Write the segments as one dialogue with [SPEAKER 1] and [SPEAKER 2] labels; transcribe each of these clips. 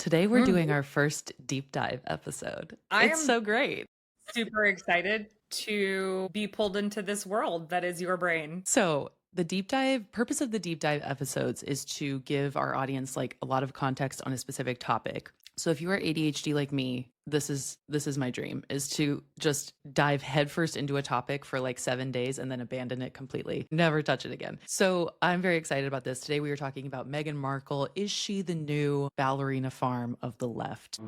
[SPEAKER 1] Today we're doing our first deep dive episode. It's so great.
[SPEAKER 2] Super excited to be pulled into this world that is your brain.
[SPEAKER 1] So the deep dive purpose of the deep dive episodes is to give our audience like a lot of context on a specific topic. So if you are ADHD like me, this is my dream, is to just dive headfirst into a topic for like 7 days and then abandon it completely. Never touch it again. So I'm very excited about this. Today we are talking about Meghan Markle. Is she the new ballerina farm of the left?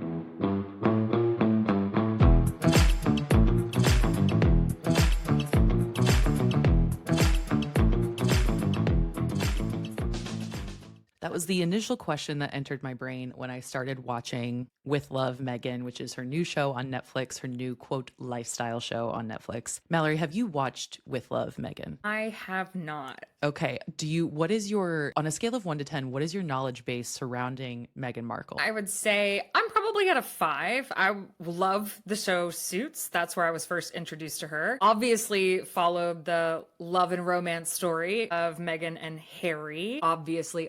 [SPEAKER 1] That was the initial question that entered my brain when I started watching With Love, Meghan, which is her new show on Netflix, her new, quote, lifestyle show on Netflix. Mallory, have you watched With Love, Meghan?
[SPEAKER 2] I have not.
[SPEAKER 1] Okay. What is your, on a scale of 1 to 10, what is your knowledge base surrounding Meghan Markle?
[SPEAKER 2] I would say I'm probably at a 5. I love the show Suits. That's where I was first introduced to her. Obviously followed the love and romance story of Meghan and Harry. Obviously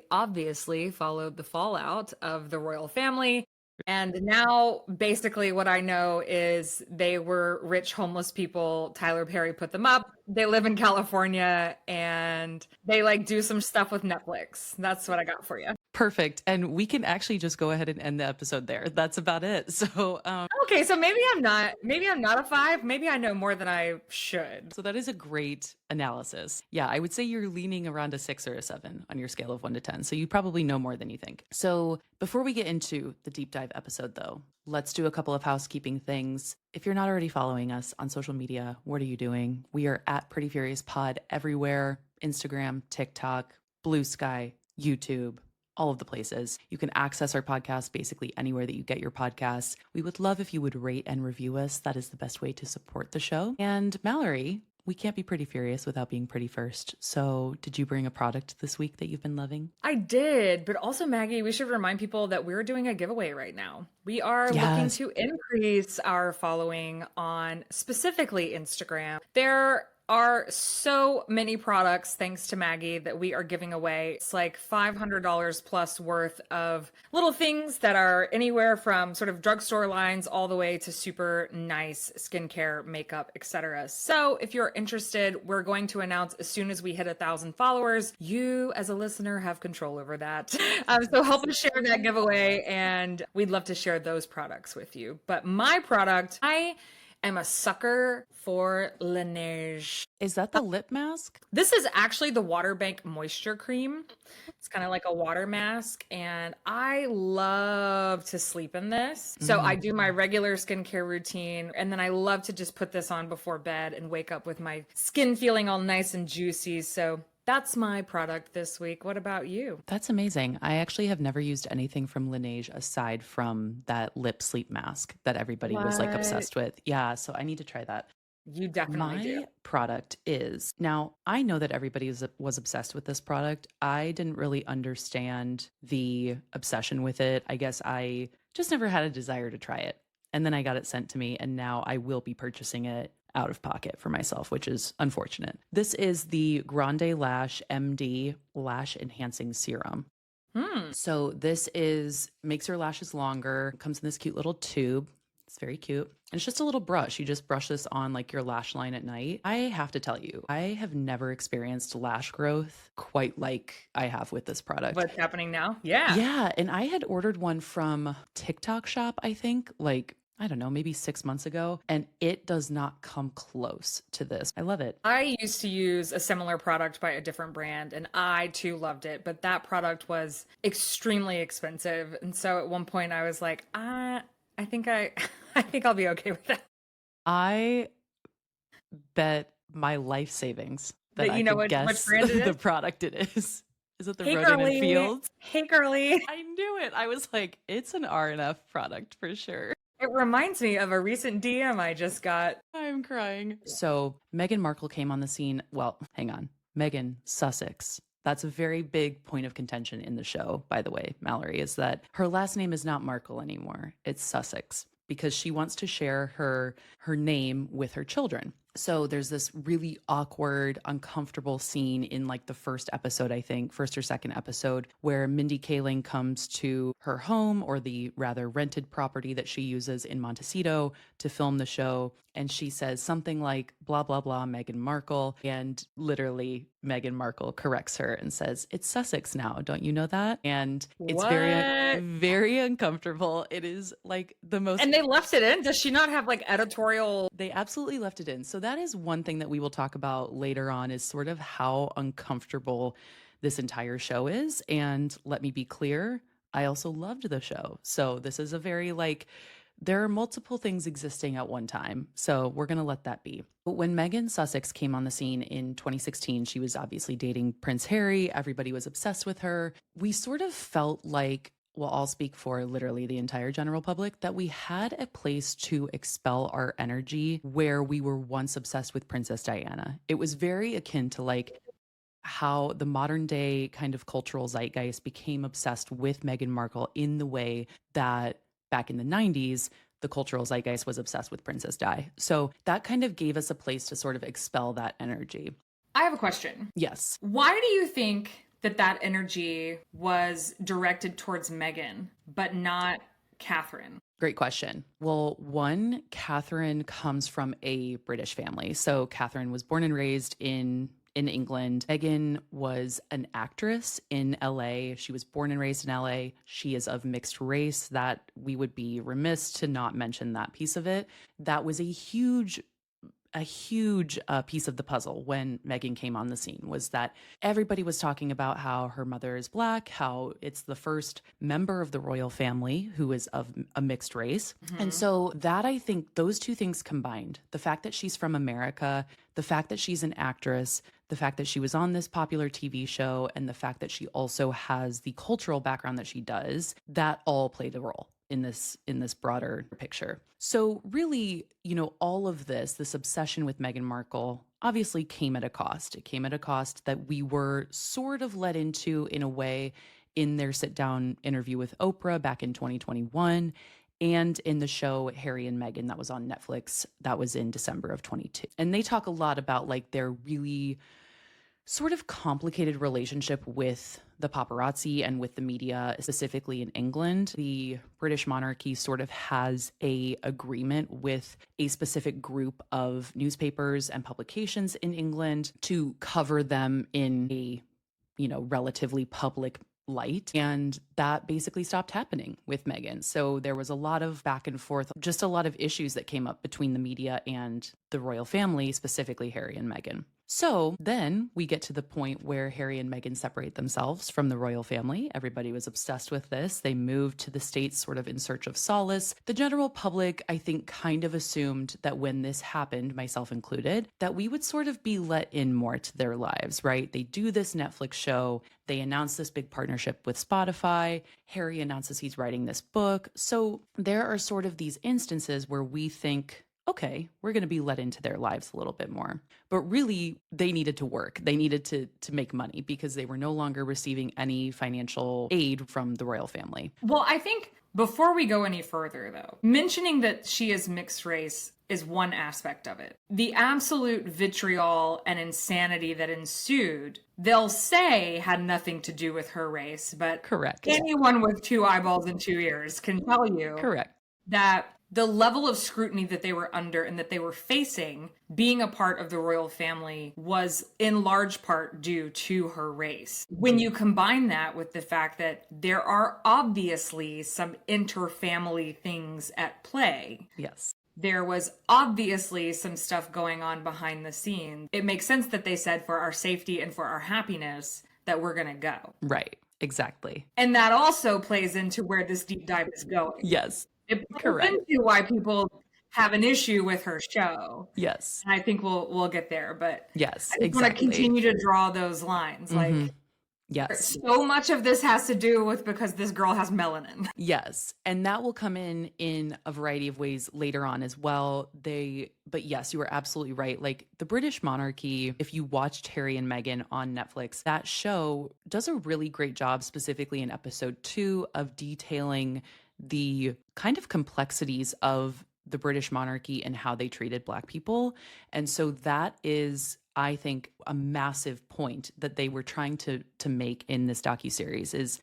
[SPEAKER 2] followed the fallout of the royal family. And now basically what I know is they were rich homeless people. Tyler Perry put them up. They live in California and they like do some stuff with Netflix. That's what I got for you.
[SPEAKER 1] Perfect. And we can actually just go ahead and end the episode there. That's about it. So,
[SPEAKER 2] okay. So maybe I'm not a 5. Maybe I know more than I should.
[SPEAKER 1] So that is a great analysis. Yeah. I would say you're leaning around a 6 or a 7 on your scale of 1 to 10. So you probably know more than you think. So before we get into the deep dive episode though, let's do a couple of housekeeping things. If you're not already following us on social media, what are you doing? We are at Pretty Furious Pod everywhere: Instagram, TikTok, Blue Sky, YouTube, all of the places. You can access our podcast basically anywhere that you get your podcasts. We would love if you would rate and review us. That is the best way to support the show. And Mallory, we can't be pretty furious without being pretty first. So did you bring a product this week that you've been loving?
[SPEAKER 2] I did, but also Maggie, we should remind people that we're doing a giveaway right now. We are looking to increase our following on specifically Instagram. There are so many products, thanks to Maggie, that we are giving away. It's like $500 plus worth of little things that are anywhere from sort of drugstore lines all the way to super nice skincare, makeup, etc. So if you're interested, we're going to announce as soon as we hit 1,000 followers. You as a listener have control over that. So help us share that giveaway, and we'd love to share those products with you. But my product, I am a sucker for Laneige.
[SPEAKER 1] Is that the lip mask?
[SPEAKER 2] This is actually the Water Bank Moisture Cream. It's kind of like a water mask, and I love to sleep in this. So I do my regular skincare routine, and then I love to just put this on before bed and wake up with my skin feeling all nice and juicy. So that's my product this week. What about you?
[SPEAKER 1] That's amazing. I actually have never used anything from Laneige aside from that lip sleep mask that everybody was like obsessed with. Yeah, so I need to try that.
[SPEAKER 2] You definitely do.
[SPEAKER 1] My product is, now I know that everybody was obsessed with this product. I didn't really understand the obsession with it. I guess I just never had a desire to try it. And then I got it sent to me, and now I will be purchasing it out of pocket for myself, which is unfortunate. This is the Grande Lash MD Lash Enhancing Serum. So this makes your lashes longer, comes in this cute little tube. It's very cute. And it's just a little brush. You just brush this on like your lash line at night. I have to tell you, I have never experienced lash growth quite like I have with this product.
[SPEAKER 2] What's happening now? Yeah.
[SPEAKER 1] Yeah. And I had ordered one from TikTok Shop, I think, like, I don't know, maybe 6 months ago, and it does not come close to this. I love it.
[SPEAKER 2] I used to use a similar product by a different brand, and I too loved it, but that product was extremely expensive. And so at one point I was like, I think I'll be okay with that.
[SPEAKER 1] I bet my life savings that I could guess the product it is. Is it the Roden and Fields?
[SPEAKER 2] Hey, girly.
[SPEAKER 1] I knew it. I was like, it's an R&F product for sure.
[SPEAKER 2] It reminds me of a recent DM I just got.
[SPEAKER 1] I'm crying. So Meghan Markle came on the scene. Well, hang on. Meghan Sussex. That's a very big point of contention in the show, by the way, Mallory, is that her last name is not Markle anymore. It's Sussex, because she wants to share her name with her children. So there's this really awkward, uncomfortable scene in like the first episode, I think, first or second episode, where Mindy Kaling comes to her home, or the rather rented property that she uses in Montecito to film the show. And she says something like, blah, blah, blah, Meghan Markle. And literally, Meghan Markle corrects her and says, it's Sussex now. Don't you know that? And it's very,
[SPEAKER 2] What?
[SPEAKER 1] very uncomfortable. It is like the most.
[SPEAKER 2] And they left it in? Does she not have like editorial?
[SPEAKER 1] They absolutely left it in. So that is one thing that we will talk about later on, is sort of how uncomfortable this entire show is. And let me be clear, I also loved the show. So this is a very like, there are multiple things existing at one time. So we're going to let that be. But when Meghan Sussex came on the scene in 2016, she was obviously dating Prince Harry. Everybody was obsessed with her. We sort of felt like, well, I'll speak for literally the entire general public, that we had a place to expel our energy where we were once obsessed with Princess Diana. It was very akin to like how the modern day kind of cultural zeitgeist became obsessed with Meghan Markle in the way that back in the 90s, the cultural zeitgeist was obsessed with Princess Di. So that kind of gave us a place to sort of expel that energy.
[SPEAKER 2] I have a question.
[SPEAKER 1] Yes.
[SPEAKER 2] Why do you think that energy was directed towards Meghan, but not Catherine?
[SPEAKER 1] Great question. Well, one, Catherine comes from a British family. So Catherine was born and raised in England. Meghan was an actress in LA. She was born and raised in LA. She is of mixed race. That we would be remiss to not mention that piece of it. That was a huge piece of the puzzle when Meghan came on the scene, was that everybody was talking about how her mother is Black, how it's the first member of the royal family who is of a mixed race. And so that, I think those two things combined, the fact that she's from America, the fact that she's an actress, the fact that she was on this popular TV show, and the fact that she also has the cultural background that she does, that all played a role in this broader picture. So really, all of this obsession with Meghan Markle obviously came at a cost. It came at a cost that we were sort of led into in a way in their sit down interview with Oprah back in 2021, and in the show Harry and Meghan that was on Netflix, that was in December of 22. And they talk a lot about like their really sort of complicated relationship with the paparazzi and with the media, specifically in England. The British monarchy sort of has a agreement with a specific group of newspapers and publications in England to cover them in a, relatively public light. And that basically stopped happening with Meghan. So there was a lot of back and forth, just a lot of issues that came up between the media and the royal family, specifically Harry and Meghan. So then we get to the point where Harry and Meghan separate themselves from the royal family. Everybody was obsessed with this. They moved to the States sort of in search of solace. The general public, I think, kind of assumed that when this happened, myself included, that we would sort of be let in more to their lives, right? They do this Netflix show. They announce this big partnership with Spotify. Harry announces he's writing this book. So there are sort of these instances where we think, okay, we're going to be let into their lives a little bit more. But really, they needed to work. They needed to make money because they were no longer receiving any financial aid from the royal family.
[SPEAKER 2] Well, I think before we go any further, though, mentioning that she is mixed race is one aspect of it. The absolute vitriol and insanity that ensued, they'll say had nothing to do with her race, but
[SPEAKER 1] correct.
[SPEAKER 2] Anyone with two eyeballs and two ears can tell you
[SPEAKER 1] correct
[SPEAKER 2] that the level of scrutiny that they were under and that they were facing being a part of the royal family was in large part due to her race. When you combine that with the fact that there are obviously some inter-family things at play.
[SPEAKER 1] Yes.
[SPEAKER 2] There was obviously some stuff going on behind the scenes. It makes sense that they said for our safety and for our happiness that we're going to go.
[SPEAKER 1] Right. Exactly.
[SPEAKER 2] And that also plays into where this deep dive is going.
[SPEAKER 1] Yes.
[SPEAKER 2] It plays into why people have an issue with her show.
[SPEAKER 1] Yes.
[SPEAKER 2] And I think we'll get there, but
[SPEAKER 1] yes,
[SPEAKER 2] I just want to continue to draw those lines. Like,
[SPEAKER 1] yes,
[SPEAKER 2] so much of this has to do with because this girl has melanin.
[SPEAKER 1] Yes, and that will come in a variety of ways later on as well. But yes, you are absolutely right. Like the British monarchy, if you watched Harry and Meghan on Netflix, that show does a really great job, specifically in episode 2, of detailing the kind of complexities of the British monarchy and how they treated Black people. And so that is, I think, a massive point that they were trying to make in this docuseries is,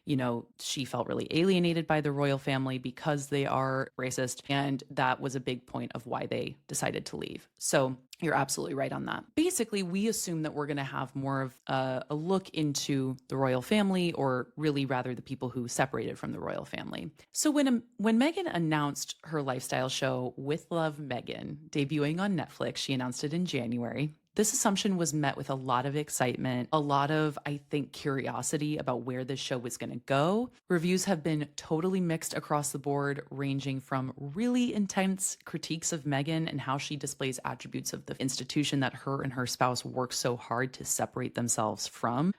[SPEAKER 1] she felt really alienated by the royal family because they are racist. And that was a big point of why they decided to leave. So you're absolutely right on that. Basically, we assume that we're going to have more of a look into the royal family, or really rather the people who separated from the royal family. So when Meghan announced her lifestyle show With Love Meghan, debuting on Netflix, she announced it in January. This assumption was met with a lot of excitement, a lot of, I think, curiosity about where this show was going to go. Reviews have been totally mixed across the board, ranging from really intense critiques of Meghan and how she displays attributes of the institution that her and her spouse work so hard to separate themselves from.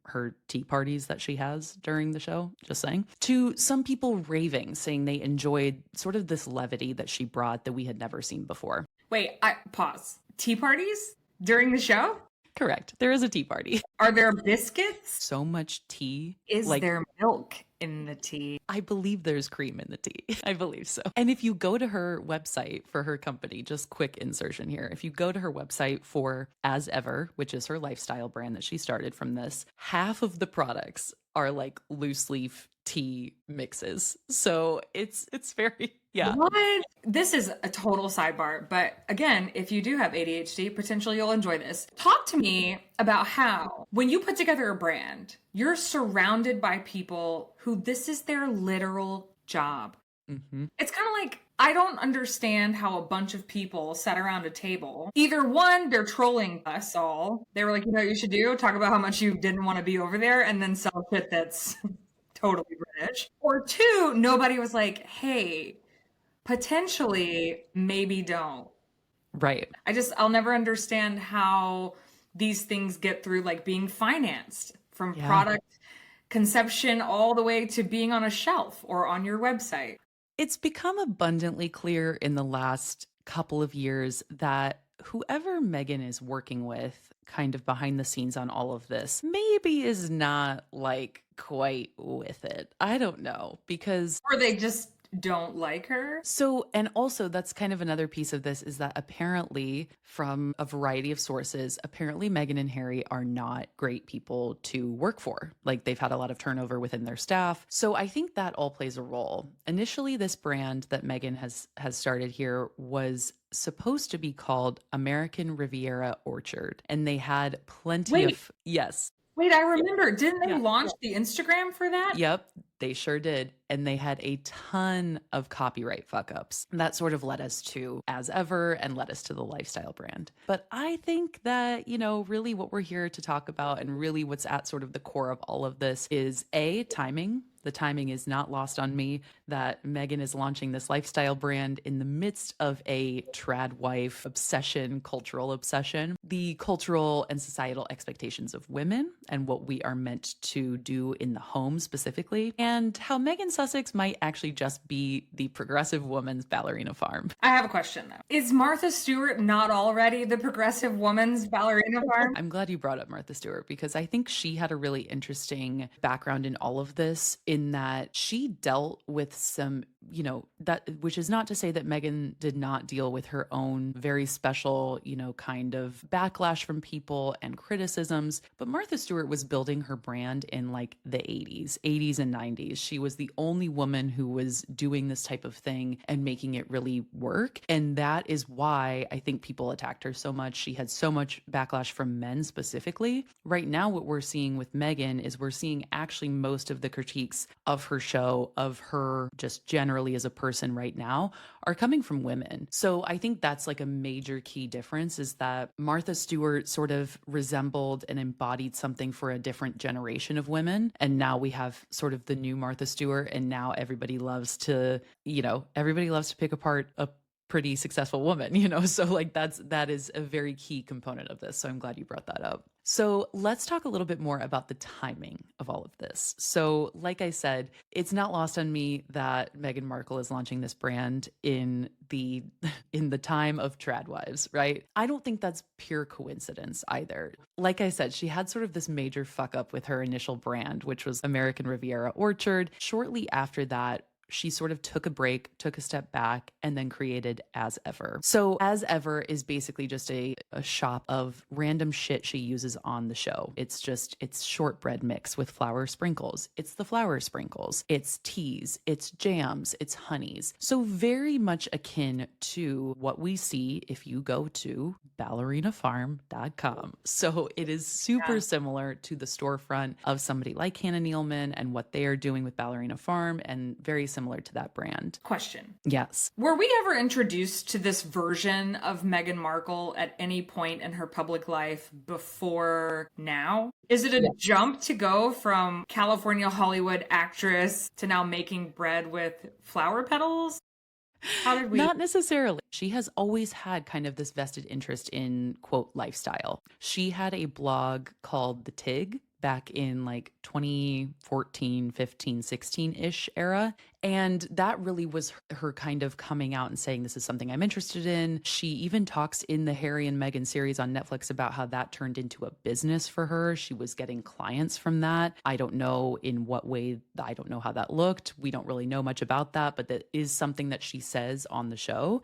[SPEAKER 1] Her tea parties that she has during the show, just saying, to some people raving, saying they enjoyed sort of this levity that she brought that we had never seen before.
[SPEAKER 2] Wait, pause. Tea parties during the show?
[SPEAKER 1] Correct. There is a tea party.
[SPEAKER 2] Are there biscuits?
[SPEAKER 1] So much tea.
[SPEAKER 2] Is there milk in the tea?
[SPEAKER 1] I believe there's cream in the tea. I believe so. And if you go to her website for her company, just quick insertion here. If you go to her website for As Ever, which is her lifestyle brand that she started from this, half of the products are like loose leaf tea mixes. So it's very, yeah.
[SPEAKER 2] What? This is a total sidebar, but again, if you do have ADHD, potentially you'll enjoy this. Talk to me about how, when you put together a brand, you're surrounded by people who this is their literal job.
[SPEAKER 1] Mm-hmm.
[SPEAKER 2] It's kind of like, I don't understand how a bunch of people sat around a table. Either one, they're trolling us all. They were like, what you should do? Talk about how much you didn't want to be over there and then sell shit that's totally British. Or two, nobody was like, hey, potentially, maybe don't.
[SPEAKER 1] Right.
[SPEAKER 2] I'll never understand how these things get through, like being financed from product conception all the way to being on a shelf or on your website.
[SPEAKER 1] It's become abundantly clear in the last couple of years that whoever Meghan is working with kind of behind the scenes on all of this maybe is not like quite with it. I don't know, because...
[SPEAKER 2] Or they just don't like her.
[SPEAKER 1] So, and also that's kind of another piece of this is that apparently from a variety of sources, apparently Meghan and Harry are not great people to work for. Like they've had a lot of turnover within their staff. So I think that all plays a role. Initially, this brand that Meghan has started here was supposed to be called American Riviera Orchard. And they had plenty of... Yes.
[SPEAKER 2] Wait, I remember. Didn't they launch the Instagram for that?
[SPEAKER 1] Yep, they sure did. And they had a ton of copyright fuck ups. That sort of led us to As Ever and led us to the lifestyle brand. But I think that, really what we're here to talk about and really what's at sort of the core of all of this is timing. The timing is not lost on me that Meghan is launching this lifestyle brand in the midst of a Tradwife obsession, cultural obsession, the cultural and societal expectations of women and what we are meant to do in the home specifically, and how Meghan Sussex might actually just be the progressive woman's ballerina farm.
[SPEAKER 2] I have a question though. Is Martha Stewart not already the progressive woman's ballerina farm?
[SPEAKER 1] I'm glad you brought up Martha Stewart because I think she had a really interesting background in all of this, in that she dealt with some, that, which is not to say that Meghan did not deal with her own very special, kind of backlash from people and criticisms. But Martha Stewart was building her brand in like the 80s and 90s. She was the only woman who was doing this type of thing and making it really work. And that is why I think people attacked her so much. She had so much backlash from men specifically. Right now, what we're seeing with Meghan is we're seeing actually most of the critiques of her show, of her just generally as a person right now, are coming from women. So I think that's like a major key difference, is that Martha Stewart sort of resembled and embodied something for a different generation of women. And now we have sort of the new Martha Stewart. And now everybody loves to pick apart a pretty successful woman, so like that is a very key component of this. So I'm glad you brought that up. So let's talk a little bit more about the timing of all of this. So like I said, it's not lost on me that Meghan Markle is launching this brand in the time of Tradwives, right? I don't think that's pure coincidence either. Like I said, she had sort of this major fuck up with her initial brand, which was American Riviera Orchard. Shortly after that, she sort of took a break, took a step back, and then created As Ever. So As Ever is basically just a shop of random shit she uses on the show. It's shortbread mix with flour sprinkles. It's the flour sprinkles. It's teas. It's jams. It's honeys. So very much akin to what we see if you go to ballerinafarm.com. So it is super similar to the storefront of somebody like Hannah Nealman and what they are doing with Ballerina Farm, and very similar to that brand.
[SPEAKER 2] Question.
[SPEAKER 1] Yes.
[SPEAKER 2] Were we ever introduced to this version of Meghan Markle at any point in her public life before now? Is it a jump to go from California Hollywood actress to now making bread with flower petals? How did we?
[SPEAKER 1] Not necessarily. She has always had kind of this vested interest in, quote, lifestyle. She had a blog called The Tig back in like 2014, 15, 16-ish era. And that really was her kind of coming out and saying, this is something I'm interested in. She even talks in the Harry and Meghan series on Netflix about how that turned into a business for her. She was getting clients from that. I don't know in what way, I don't know how that looked. We don't really know much about that, but that is something that she says on the show.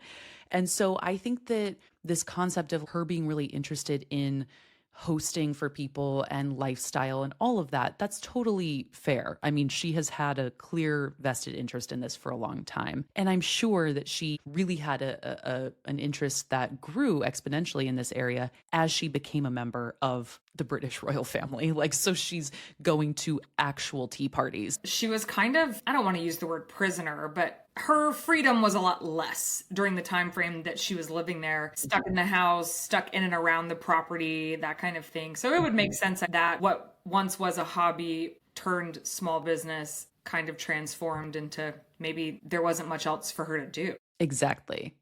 [SPEAKER 1] And so I think that this concept of her being really interested in hosting for people and lifestyle and all of that, that's totally fair. I mean, she has had a clear vested interest in this for a long time. And I'm sure that she really had an interest that grew exponentially in this area as she became a member of the British royal family. Like, so she's going to actual tea parties.
[SPEAKER 2] She was kind of, I don't want to use the word prisoner, but her freedom was a lot less during the time frame that she was living there, stuck in the house, stuck in and around the property, that kind of thing. So it would make sense that what once was a hobby turned small business kind of transformed into maybe there wasn't much else for her to do.
[SPEAKER 1] Exactly.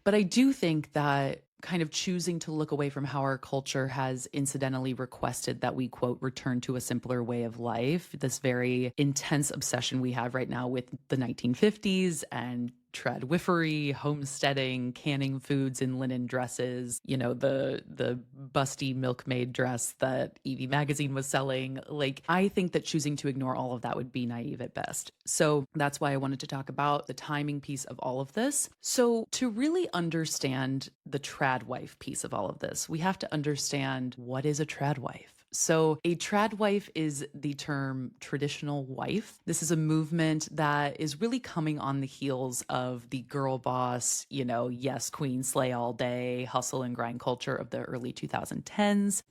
[SPEAKER 1] But I do think that kind of choosing to look away from how our culture has incidentally requested that we, quote, return to a simpler way of life, this very intense obsession we have right now with the 1950s and tradwifery, homesteading, canning foods in linen dresses, you know, the busty milkmaid dress that Evie magazine was selling. Like, I think that choosing to ignore all of that would be naive at best. So that's why I wanted to talk about the timing piece of all of this. So to really understand the tradwife piece of all of this, we have to understand, what is a tradwife? So a tradwife is the term traditional wife. This is a movement that is really coming on the heels of the girl boss, you know, yes, queen, slay all day, hustle and grind culture of the early 2010s.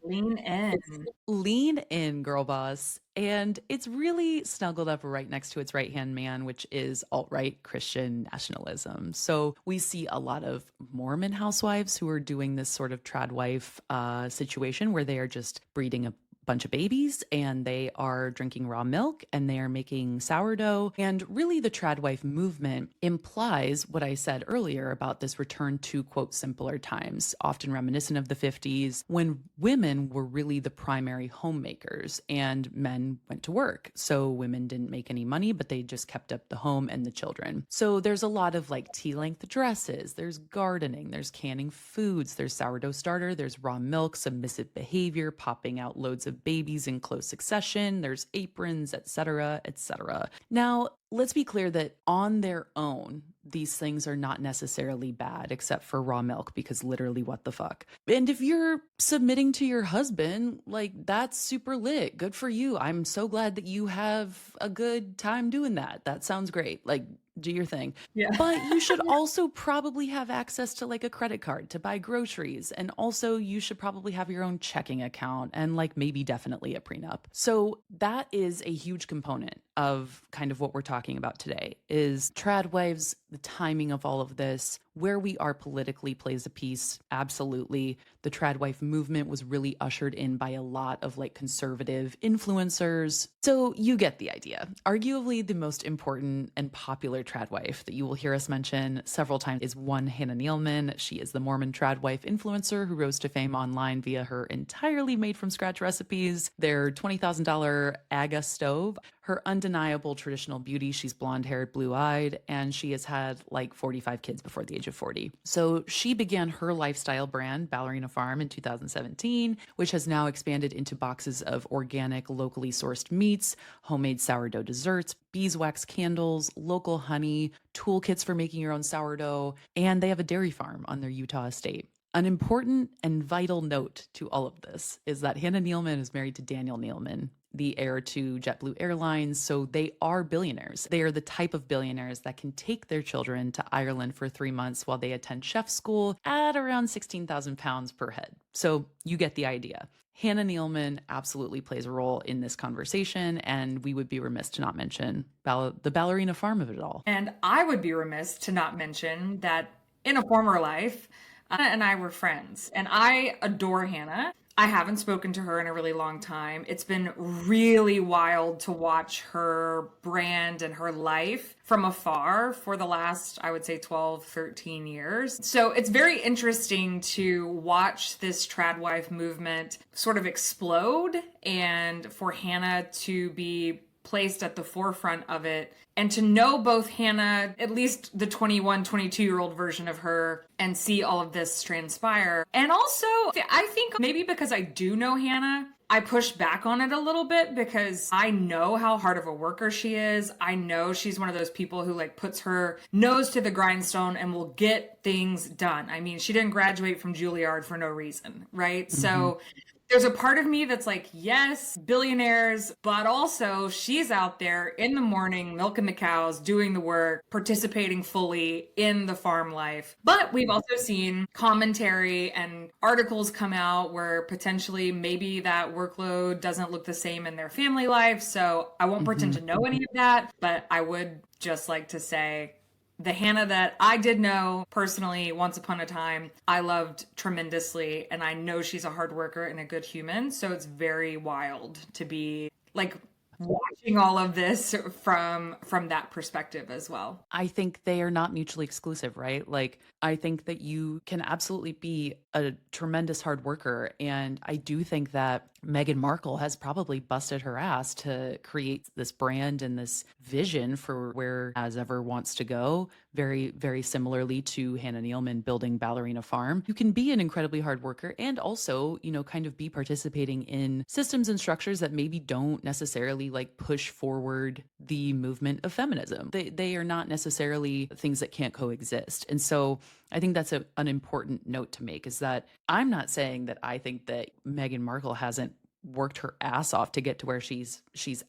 [SPEAKER 1] Lean in, girl boss. And it's really snuggled up right next to its right-hand man, which is alt-right Christian nationalism. So we see a lot of Mormon housewives who are doing this sort of tradwife situation where they are just breeding a bunch of babies and they are drinking raw milk and they are making sourdough. And really the tradwife movement implies what I said earlier about this return to, quote, simpler times, often reminiscent of the 50s, when women were really the primary homemakers and men went to work. So women didn't make any money, but they just kept up the home and the children. So there's a lot of like tea length dresses, there's gardening, there's canning foods, there's sourdough starter, there's raw milk, submissive behavior, popping out loads of babies in close succession, there's aprons, etc., etc. Now, let's be clear that on their own, these things are not necessarily bad, except for raw milk, because literally, what the fuck? And if you're submitting to your husband, like, that's super lit. Good for you. I'm so glad that you have a good time doing that. That sounds great. Like, do your thing.
[SPEAKER 2] Yeah.
[SPEAKER 1] But you should also probably have access to like a credit card to buy groceries. And also you should probably have your own checking account and like maybe definitely a prenup. So that is a huge component of kind of what we're talking about today is tradwives, the timing of all of this, where we are politically plays a piece. Absolutely. The tradwife movement was really ushered in by a lot of like conservative influencers. So you get the idea. Arguably the most important and popular tradwife that you will hear us mention several times is one Hannah Nealman. She is the Mormon tradwife influencer who rose to fame online via her entirely made from scratch recipes, their $20,000 Aga stove, her undeniable traditional beauty. She's blonde haired, blue eyed, and she has had like 45 kids before the age of 40. So she began her lifestyle brand, Ballerina Farm, in 2017, which has now expanded into boxes of organic, locally sourced meats, homemade sourdough desserts, beeswax candles, local honey, toolkits for making your own sourdough, and they have a dairy farm on their Utah estate. An important and vital note to all of this is that Hannah Nealman is married to Daniel Nealman, the heir to JetBlue Airlines, so they are billionaires. They are the type of billionaires that can take their children to Ireland for 3 months while they attend chef school at around 16,000 pounds per head. So you get the idea. Hannah Nealman absolutely plays a role in this conversation, and we would be remiss to not mention the ballerina farm of it all.
[SPEAKER 2] And I would be remiss to not mention that in a former life, Hannah and I were friends, and I adore Hannah. I haven't spoken to her in a really long time. It's been really wild to watch her brand and her life from afar for the last, I would say, 12, 13 years. So it's very interesting to watch this Tradwife movement sort of explode and for Hannah to be placed at the forefront of it, and to know both Hannah, at least the 21, 22-year-old version of her, and see all of this transpire. And also, I think maybe because I do know Hannah, I push back on it a little bit because I know how hard of a worker she is. I know she's one of those people who like puts her nose to the grindstone and will get things done. I mean, she didn't graduate from Juilliard for no reason, right? Mm-hmm. So there's a part of me that's like, yes, billionaires, but also she's out there in the morning, milking the cows, doing the work, participating fully in the farm life. But we've also seen commentary and articles come out where potentially maybe that workload doesn't look the same in their family life. So I won't pretend to know any of that, but I would just like to say, the Hannah that I did know personally once upon a time, I loved tremendously. And I know she's a hard worker and a good human. So it's very wild to be like watching all of this from that perspective as well.
[SPEAKER 1] I think they are not mutually exclusive, right? Like, I think that you can absolutely be a tremendous hard worker. And I do think that Meghan Markle has probably busted her ass to create this brand and this vision for where As Ever wants to go. Very, very similarly to Hannah Nealman building Ballerina Farm. You can be an incredibly hard worker and also, you know, kind of be participating in systems and structures that maybe don't necessarily like push forward the movement of feminism. They are not necessarily things that can't coexist. And so I think that's an important note to make, is that I'm not saying that I think that Meghan Markle hasn't worked her ass off to get to where she's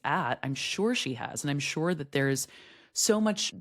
[SPEAKER 1] at. I'm sure she has. And I'm sure that there is so much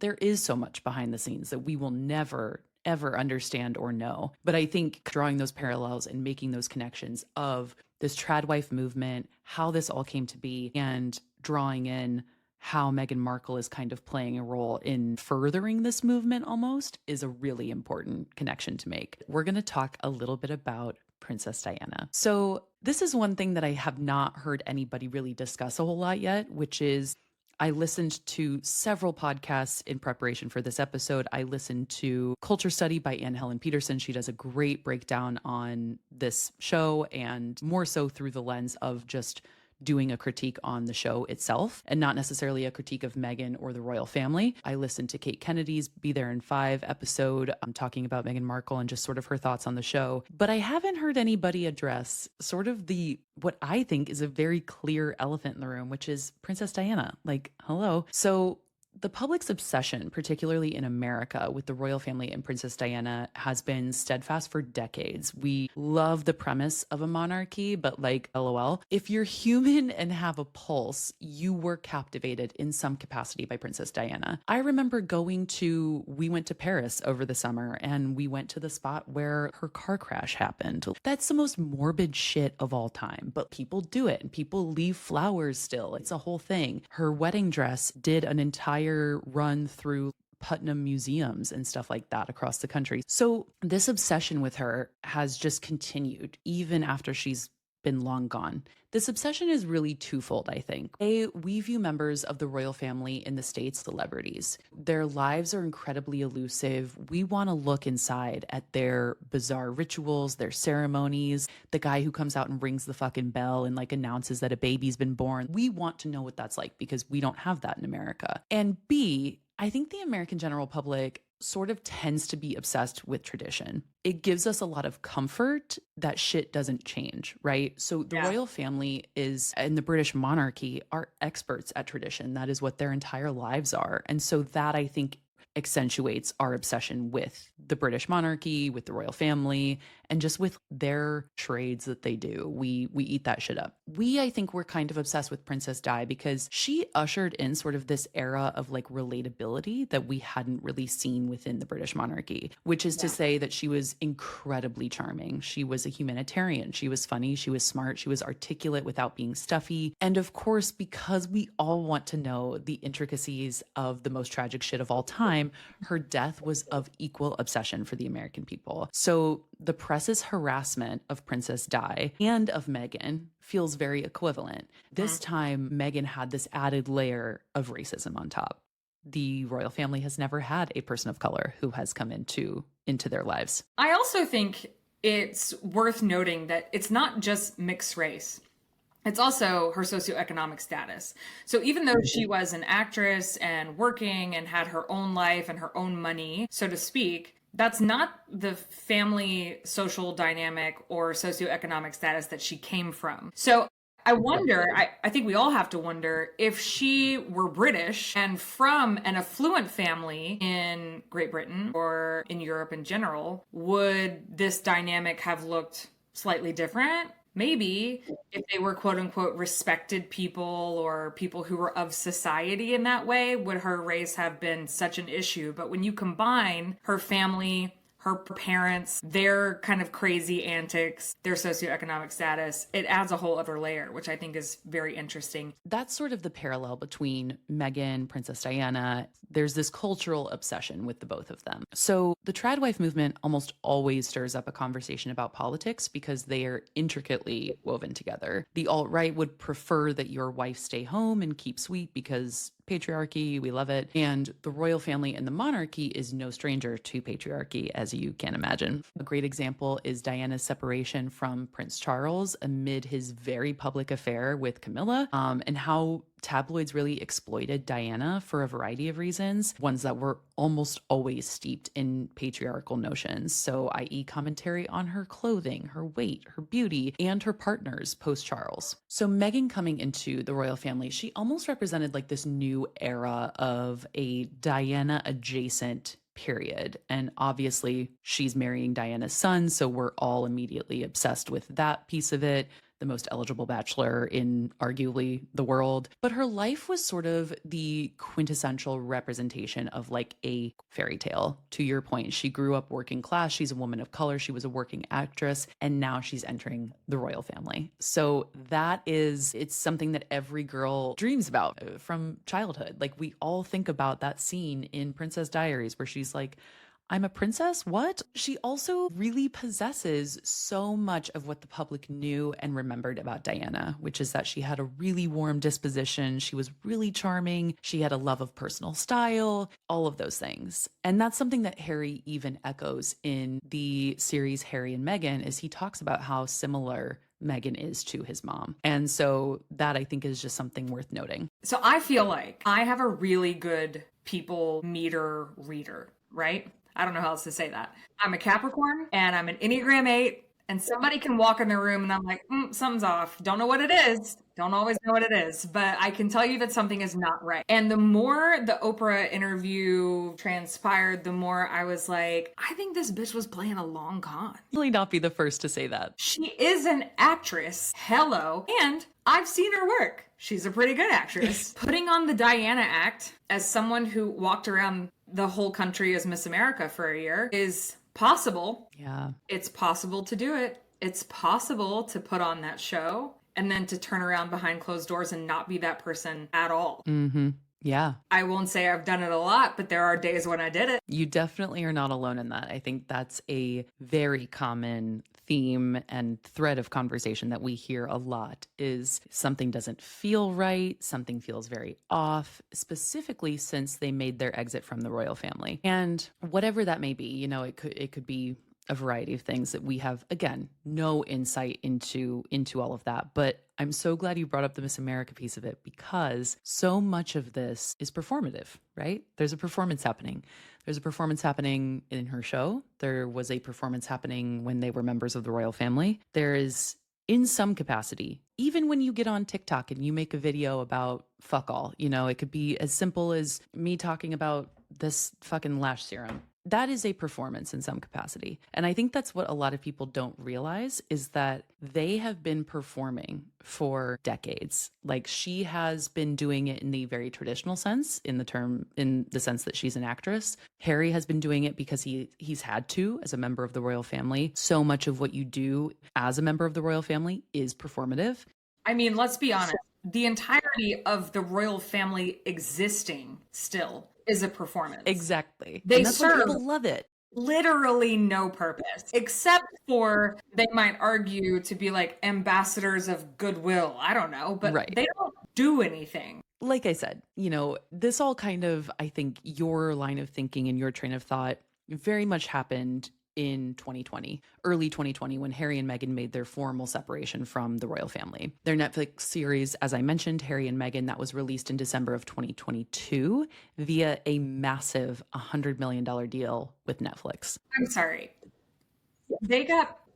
[SPEAKER 1] behind the scenes that we will never, ever understand or know. But I think drawing those parallels and making those connections of this Tradwife movement, how this all came to be, and drawing in how Meghan Markle is kind of playing a role in furthering this movement almost is a really important connection to make. We're going to talk a little bit about Princess Diana. So this is one thing that I have not heard anybody really discuss a whole lot yet, which is I listened to several podcasts in preparation for this episode. I listened to Culture Study by Anne Helen Peterson. She does a great breakdown on this show, and more so through the lens of just doing a critique on the show itself and not necessarily a critique of Meghan or the royal family. I listened to Kate Kennedy's Be There in 5 episode talking about Meghan Markle and just sort of her thoughts on the show. But I haven't heard anybody address sort of what I think is a very clear elephant in the room, which is Princess Diana. Like, hello. So the public's obsession, particularly in America, with the royal family and Princess Diana has been steadfast for decades. We love the premise of a monarchy, but like, LOL, if you're human and have a pulse, you were captivated in some capacity by Princess Diana. I remember we went to Paris over the summer and we went to the spot where her car crash happened. That's the most morbid shit of all time, but people do it and people leave flowers still. It's a whole thing. Her wedding dress did an entire run through Putnam museums and stuff like that across the country. So this obsession with her has just continued even after she's been long gone. This obsession is really twofold, I think. A, we view members of the royal family in the States celebrities. Their lives are incredibly elusive. We want to look inside at their bizarre rituals, their ceremonies, the guy who comes out and rings the fucking bell and like announces that a baby's been born. We want to know what that's like because we don't have that in America. And B, I think the American general public sort of tends to be obsessed with tradition. It gives us a lot of comfort that shit doesn't change, right? So the royal family is, and the British monarchy are experts at tradition. That is what their entire lives are. And so that, I think, accentuates our obsession with the British monarchy, with the royal family, and just with their trades that they do. We eat that shit up. I think we're kind of obsessed with Princess Di because she ushered in sort of this era of like relatability that we hadn't really seen within the British monarchy, which is to say that she was incredibly charming. She was a humanitarian. She was funny. She was smart. She was articulate without being stuffy. And of course, because we all want to know the intricacies of the most tragic shit of all time, her death was of equal obsession for the American people. So the press's harassment of Princess Di and of Meghan feels very equivalent. This time, Meghan had this added layer of racism on top. The royal family has never had a person of color who has come into their lives.
[SPEAKER 2] I also think it's worth noting that it's not just mixed race. It's also her socioeconomic status. So even though she was an actress and working and had her own life and her own money, so to speak, that's not the family social dynamic or socioeconomic status that she came from. So I wonder, I think we all have to wonder, if she were British and from an affluent family in Great Britain or in Europe in general, would this dynamic have looked slightly different? Maybe if they were quote unquote respected people or people who were of society in that way, would her race have been such an issue? But when you combine her family, her parents, their kind of crazy antics, their socioeconomic status, it adds a whole other layer, which I think is very interesting.
[SPEAKER 1] That's sort of the parallel between Meghan, Princess Diana. There's this cultural obsession with the both of them. So the Tradwife movement almost always stirs up a conversation about politics because they are intricately woven together. The alt-right would prefer that your wife stay home and keep sweet because patriarchy, we love it. And the royal family and the monarchy is no stranger to patriarchy, as you can imagine. A great example is Diana's separation from Prince Charles amid his very public affair with Camilla, and how tabloids really exploited Diana for a variety of reasons, ones that were almost always steeped in patriarchal notions. So, i.e., commentary on her clothing, her weight, her beauty, and her partners post-Charles. So Meghan coming into the royal family, she almost represented like this new era of a Diana-adjacent period. And obviously, she's marrying Diana's son, so we're all immediately obsessed with that piece of it. The most eligible bachelor in arguably the world. But her life was sort of the quintessential representation of like a fairy tale. To your point, she grew up working class. She's a woman of color. She was a working actress. And now she's entering the royal family. So it's something that every girl dreams about from childhood. Like we all think about that scene in Princess Diaries where she's like, I'm a princess? What? She also really possesses so much of what the public knew and remembered about Diana, which is that she had a really warm disposition. She was really charming. She had a love of personal style, all of those things. And that's something that Harry even echoes in the series Harry and Meghan, is he talks about how similar Meghan is to his mom. And so that I think is just something worth noting.
[SPEAKER 2] So I feel like I have a really good people meter reader, right? I don't know how else to say that. I'm a Capricorn and I'm an Enneagram 8, and somebody can walk in the room and I'm like, something's off. Don't know what it is. Don't always know what it is, but I can tell you that something is not right. And the more the Oprah interview transpired, the more I was like, I think this bitch was playing a long con.
[SPEAKER 1] Really not be the first to say that.
[SPEAKER 2] She is an actress. Hello. And I've seen her work. She's a pretty good actress. Putting on the Diana act as someone who walked around the whole country as Miss America for a year is possible.
[SPEAKER 1] Yeah.
[SPEAKER 2] It's possible to do it. It's possible to put on that show and then to turn around behind closed doors and not be that person at all.
[SPEAKER 1] Mm-hmm. Yeah.
[SPEAKER 2] I won't say I've done it a lot, but there are days when I did it.
[SPEAKER 1] You definitely are not alone in that. I think that's a very common theme and thread of conversation that we hear a lot is something doesn't feel right, something feels very off, specifically since they made their exit from the royal family. And whatever that may be, you know, it could be a variety of things that we have, again, no insight into all of that. But I'm so glad you brought up the Miss America piece of it, because so much of this is performative, right? There's a performance happening. There's a performance happening in her show. There was a performance happening when they were members of the royal family. There is, in some capacity, even when you get on TikTok and you make a video about fuck all, you know, it could be as simple as me talking about this fucking lash serum. That is a performance in some capacity. And I think that's what a lot of people don't realize, is that they have been performing for decades. Like, she has been doing it in the very traditional sense, in the sense that she's an actress. Harry has been doing it because he's had to, as a member of the royal family. So much of what you do as a member of the royal family is performative.
[SPEAKER 2] I mean, let's be honest. The entirety of the royal family existing still is a performance.
[SPEAKER 1] Exactly.
[SPEAKER 2] They
[SPEAKER 1] and that's why
[SPEAKER 2] serve
[SPEAKER 1] people love it.
[SPEAKER 2] Literally no purpose, except for they might argue to be like ambassadors of goodwill. I don't know, but
[SPEAKER 1] Right.
[SPEAKER 2] They don't do anything.
[SPEAKER 1] Like I said, you know, this all kind of, I think your line of thinking and your train of thought very much happened in 2020, early 2020, when Harry and Meghan made their formal separation from the royal family. Their Netflix series, as I mentioned, Harry and Meghan, that was released in December of 2022 via a massive $100 million deal with Netflix.
[SPEAKER 2] I'm sorry.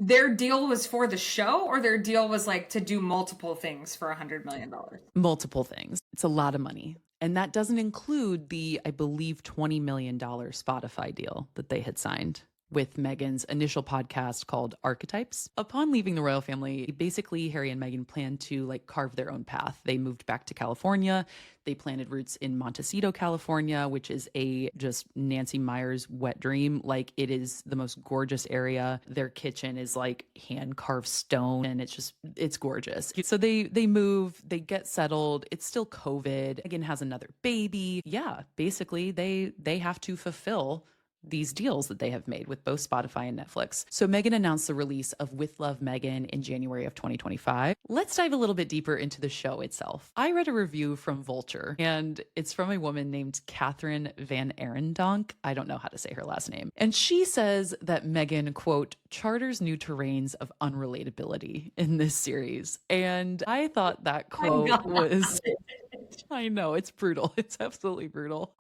[SPEAKER 2] Their deal was for the show, or their deal was like to do multiple things for $100 million?
[SPEAKER 1] Multiple things. It's a lot of money. And that doesn't include the, I believe, $20 million Spotify deal that they had signed with Meghan's initial podcast called Archetypes. Upon leaving the royal family, basically Harry and Meghan planned to like carve their own path. They moved back to California. They planted roots in Montecito, California, which is a just Nancy Meyers wet dream. Like, it is the most gorgeous area. Their kitchen is like hand carved stone, and it's gorgeous. So they move, they get settled. It's still COVID. Meghan has another baby. Yeah, basically they have to fulfill these deals that they have made with both Spotify and Netflix. So Meghan announced the release of With Love, Meghan in January of 2025. Let's dive a little bit deeper into the show itself. I read a review from Vulture, and it's from a woman named Catherine Van Arendonk. I don't know how to say her last name. And she says that Meghan, quote, charters new terrains of unrelatability in this series. And I thought that quote was... I know, it's brutal. It's absolutely brutal.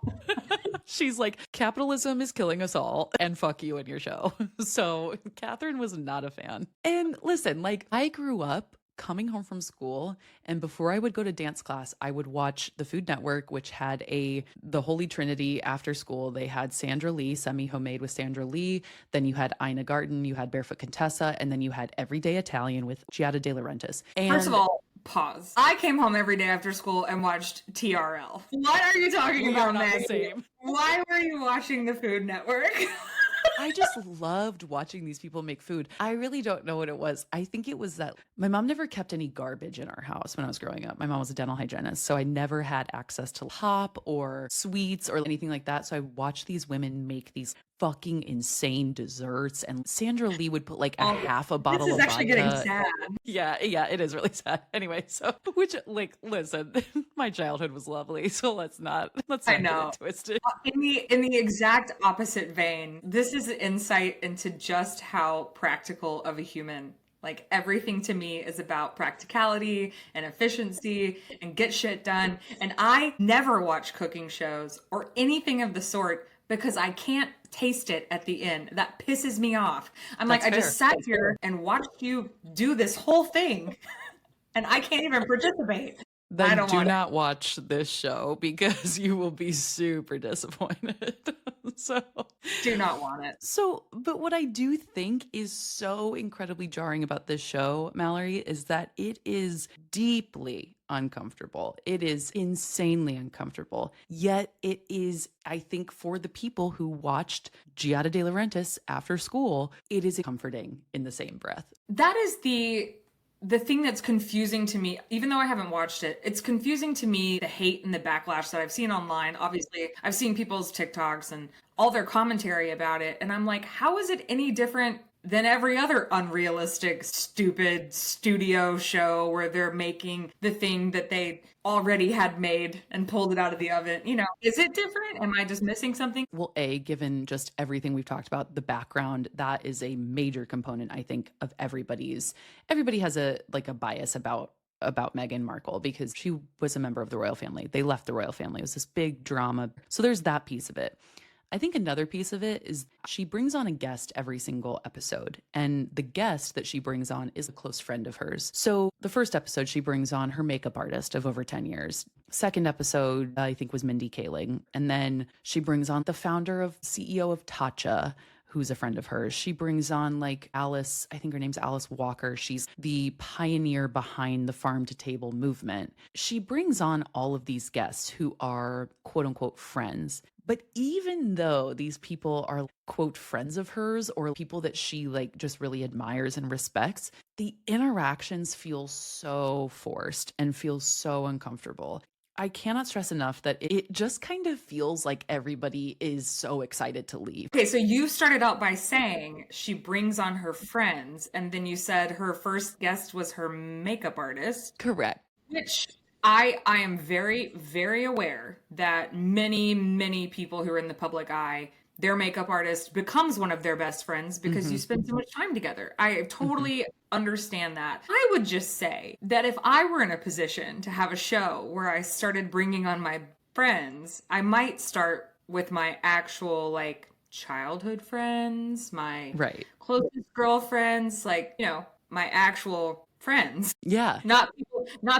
[SPEAKER 1] She's like, capitalism is killing us all, and fuck you and your show. So Catherine was not a fan. And listen, like, I grew up coming home from school, and before I would go to dance class, I would watch the Food Network, which had the Holy Trinity after school. They had Sandra Lee, Semi Homemade with Sandra Lee. Then you had Ina Garten, you had Barefoot Contessa, and then you had Everyday Italian with Giada De Laurentiis. And
[SPEAKER 2] first of all, pause. I came home every day after school and watched TRL. What are you talking about, Maggie? Why were you watching the Food Network?
[SPEAKER 1] I just loved watching these people make food. I really don't know what it was. I think it was that my mom never kept any garbage in our house when I was growing up. My mom was a dental hygienist, so I never had access to pop or sweets or anything like that. So I watched these women make these fucking insane desserts, and Sandra Lee would put like half a bottle of vodka.
[SPEAKER 2] This is actually getting sad.
[SPEAKER 1] Yeah, it is really sad. Anyway, so listen, my childhood was lovely, so let's not get it twisted.
[SPEAKER 2] In the exact opposite vein, this is insight into just how practical of a human. Like, everything to me is about practicality and efficiency and get shit done. And I never watch cooking shows or anything of the sort because I can't taste it at the end. That pisses me off. I just sat here and watched you do this whole thing and I can't even participate.
[SPEAKER 1] Then do not watch this show because you will be super disappointed. So
[SPEAKER 2] do not want it.
[SPEAKER 1] So, but what I do think is so incredibly jarring about this show, Mallory, is that it is deeply uncomfortable. It is insanely uncomfortable. Yet it is, I think, for the people who watched Giada De Laurentiis after school, it is comforting in the same breath.
[SPEAKER 2] That is the thing that's confusing to me, even though I haven't watched it, it's confusing to me, the hate and the backlash that I've seen online. Obviously, I've seen people's TikToks and all their commentary about it. And I'm like, how is it any different than every other unrealistic, stupid studio show where they're making the thing that they already had made and pulled it out of the oven. Is it different? Am I just missing something?
[SPEAKER 1] Well, given just everything we've talked about, the background, that is a major component, I think, of everybody has a bias about Meghan Markle because she was a member of the royal family. They left the royal family. It was this big drama. So there's that piece of it. I think another piece of it is she brings on a guest every single episode. And the guest that she brings on is a close friend of hers. So the first episode, she brings on her makeup artist of over 10 years. Second episode, I think, was Mindy Kaling. And then she brings on the founder of CEO of Tatcha, who's a friend of hers. She brings on like Alice, I think her name's Alice Walker. She's the pioneer behind the farm to table movement. She brings on all of these guests who are quote unquote friends. But even though these people are quote friends of hers or people that she like just really admires and respects, the interactions feel so forced and feel so uncomfortable. I cannot stress enough that it just kind of feels like everybody is so excited to leave.
[SPEAKER 2] Okay, so you started out by saying she brings on her friends, and then you said her first guest was her makeup artist.
[SPEAKER 1] Correct.
[SPEAKER 2] Which I am very, very aware that many people who are in the public eye, their makeup artist becomes one of their best friends because you spend so much time together. I totally understand that. I would just say that if I were in a position to have a show where I started bringing on my friends, I might start with my actual like childhood friends, my closest girlfriends, like, my actual friends.
[SPEAKER 1] Yeah.
[SPEAKER 2] Not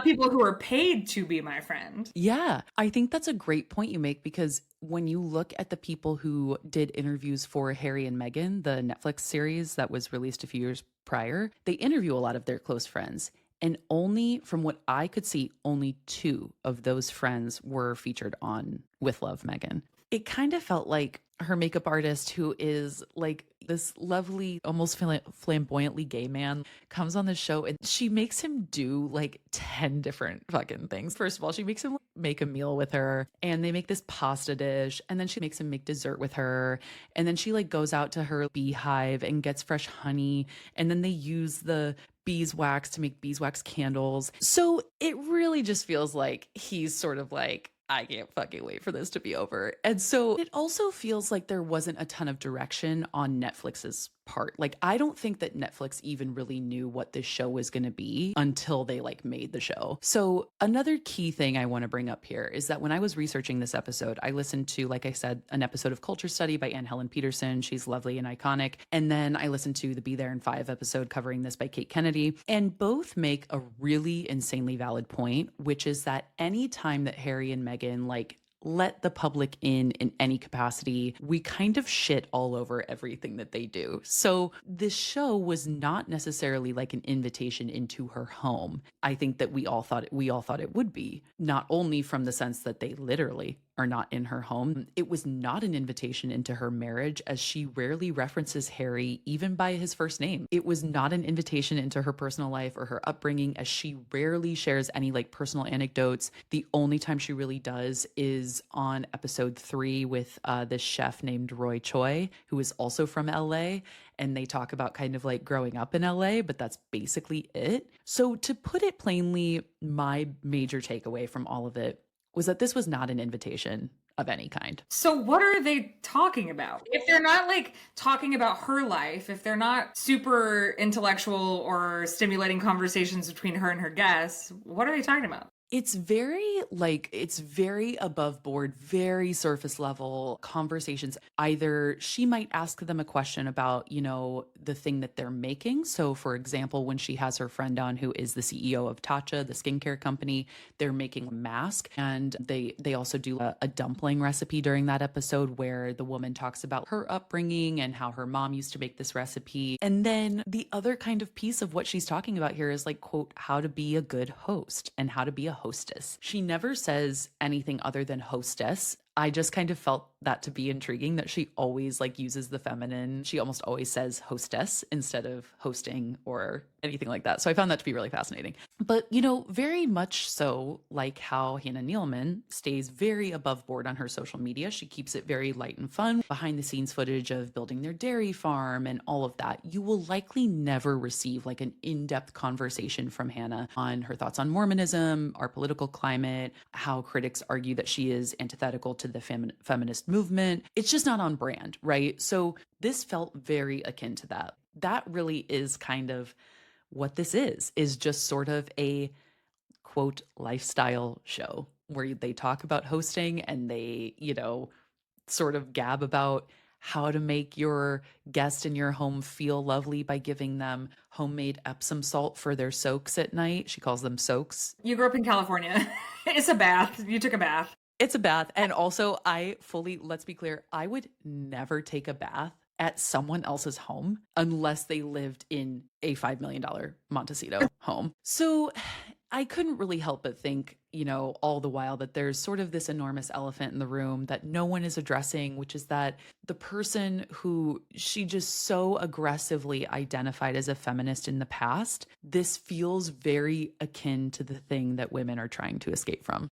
[SPEAKER 2] people who are paid to be my friend.
[SPEAKER 1] Yeah. I think that's a great point you make because when you look at the people who did interviews for Harry and Meghan, the Netflix series that was released a few years prior, they interview a lot of their close friends. And only from what I could see, only 2 of those friends were featured on With Love, Meghan. It kind of felt like her makeup artist, who is like this lovely, almost flamboyantly gay man, comes on the show and she makes him do like 10 different fucking things. First of all, she makes him make a meal with her and they make this pasta dish and then she makes him make dessert with her. And then she like goes out to her beehive and gets fresh honey. And then they use the beeswax to make beeswax candles. So it really just feels like he's sort of like, I can't fucking wait for this to be over. And so it also feels like there wasn't a ton of direction on Netflix's part. Like, I don't think that Netflix even really knew what this show was going to be until they like made the show. So another key thing I want to bring up here is that when I was researching this episode, I listened to, like I said, an episode of Culture Study by Anne Helen Peterson. She's lovely and iconic. And then I listened to the Be There in 5 episode covering this by Kate Kennedy. And both make a really insanely valid point, which is that any time that Harry and Meghan like let the public in any capacity, we kind of shit all over everything that they do. So this show was not necessarily like an invitation into her home. I think that we all thought it would be, not only from the sense that they literally are not in her home. It was not an invitation into her marriage, as she rarely references Harry even by his first name. It was not an invitation into her personal life or her upbringing, as she rarely shares any like personal anecdotes. The only time she really does is on episode 3 with this chef named Roy Choi, who is also from LA. And they talk about kind of like growing up in LA, but that's basically it. So to put it plainly, my major takeaway from all of it was that this was not an invitation of any kind.
[SPEAKER 2] So what are they talking about? If they're not like talking about her life, if they're not super intellectual or stimulating conversations between her and her guests, what are they talking about?
[SPEAKER 1] It's very above board, very surface level conversations. Either she might ask them a question about, the thing that they're making. So for example, when she has her friend on who is the CEO of Tatcha, the skincare company, they're making a mask. And they also do a dumpling recipe during that episode where the woman talks about her upbringing and how her mom used to make this recipe. And then the other kind of piece of what she's talking about here is like, quote, how to be a good host and how to be a hostess. She never says anything other than hostess. I just kind of felt that to be intriguing, that she always like uses the feminine. She almost always says hostess instead of hosting or anything like that. So I found that to be really fascinating. But, very much so like how Hannah Nealman stays very above board on her social media. She keeps it very light and fun. Behind the scenes footage of building their dairy farm and all of that. You will likely never receive like an in-depth conversation from Hannah on her thoughts on Mormonism, our political climate, how critics argue that she is antithetical to the feminist movement. It's just not on brand, right? So this felt very akin to that. That really is kind of what this is just sort of a quote lifestyle show where they talk about hosting and they, sort of gab about how to make your guest in your home feel lovely by giving them homemade Epsom salt for their soaks at night. She calls them soaks.
[SPEAKER 2] You grew up in California. It's a bath. You took a bath.
[SPEAKER 1] It's a bath. And also, let's be clear, I would never take a bath at someone else's home unless they lived in a $5 million Montecito home. So I couldn't really help but think, all the while that there's sort of this enormous elephant in the room that no one is addressing, which is that the person who she just so aggressively identified as a feminist in the past, this feels very akin to the thing that women are trying to escape from.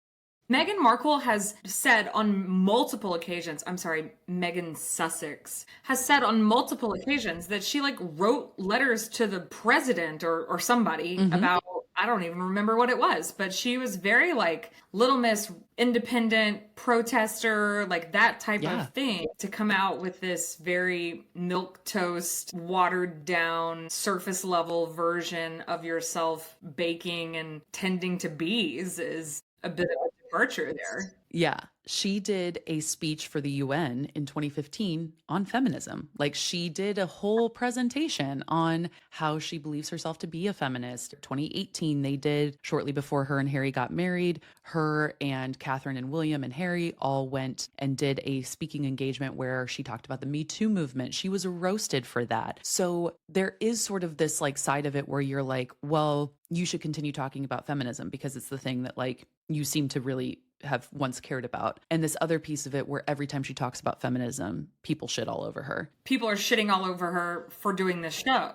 [SPEAKER 2] Meghan Markle has said on multiple occasions, Meghan Sussex has said on multiple occasions that she like wrote letters to the president or somebody about, I don't even remember what it was, but she was very like Little Miss independent protester, like that type of thing, to come out with this very milquetoast, watered down, surface level version of yourself baking and tending to bees is a bit of a departure there.
[SPEAKER 1] Yeah. She did a speech for the UN in 2015 on feminism. Like she did a whole presentation on how she believes herself to be a feminist. 2018, they did shortly before her and Harry got married. Her and Catherine and William and Harry all went and did a speaking engagement where she talked about the Me Too movement. She was roasted for that. So there is sort of this like side of it where you're like, well, you should continue talking about feminism because it's the thing that like you seem to really have once cared about. And this other piece of it where every time she talks about feminism, people shit all over her.
[SPEAKER 2] People are shitting all over her for doing this show.